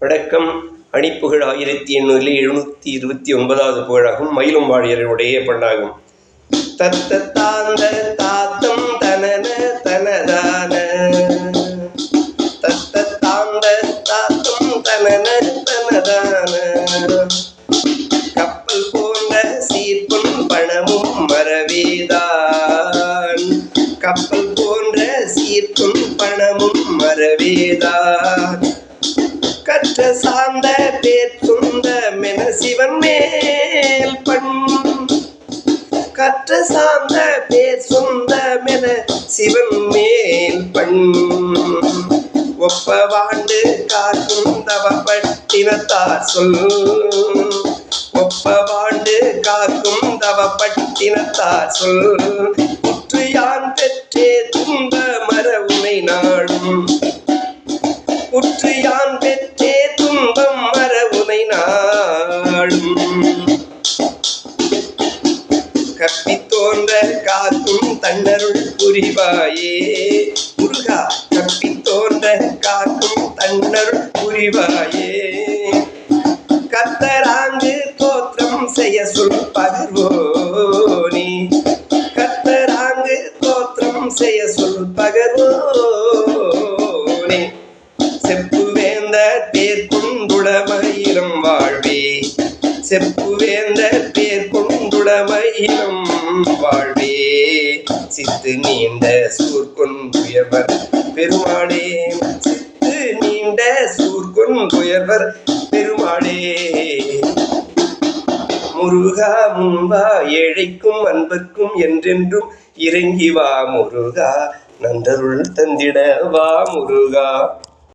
வணக்கம். அணிப்புகழ் 1829வது புகழாகும். மயிலும் வாழியருடைய பண்ணாகும். தத்த தாந்த தாத்தம் தனன தனதான தத்த தாந்த தாத்தம் தனன தனதான கப்பல் போன்ற சீர்பொன் பணமும் மறவேதான். கப்பல் போன்ற சீர்பொன் பணமும் மறவேதான். கற்ற சார்ந்த பேர் சொந்த மென சிவன் மேல் பண். கற்ற சார்ந்த பேர் சொந்த மென சிவன் மேல் பண். ஒப்ப வாண்டு காக்கும் தவப்பட்டினத்தார் சொல். ஒப்ப வாண்டு காக்கும் தவப்பட்டினத்தார் சொல். உற்று யான் பெற்றே துன்ப மர உனை நாடும். உற்று யான் பெற்றே துன்பம் மர உனை நாடும். கப்பி தோன்ற காக்கும் தன்னருள் புரிவாயே முருகா. கப்பி தோன்ற காக்கும் தன்னருள் புரிவாயே. கத்தராங்கு தோற்றம் செய்ய சொல் பகர்வோனி. கத்தராங்கு தோற்றம் செய்ய சொல் பகர்வோனி. செப்பு வேந்த பேர் கொண்டுளமயிலும் வாழ்வே. செப்பு வேந்த பேர் கொண்டுளமயிலும் வாழ்வே. சித்து நீண்ட சூர்கொண்டுயர்வர் பெருமாளே. சித்து நீண்ட சூர்கொண்டுயர்வர் பெருமாளே. முருகா முன்பா ஏழைக்கும் அன்பர்க்கும் என்றென்றும் இறங்கி வா முருகா. நன்றருள் தந்திட வா முருகா.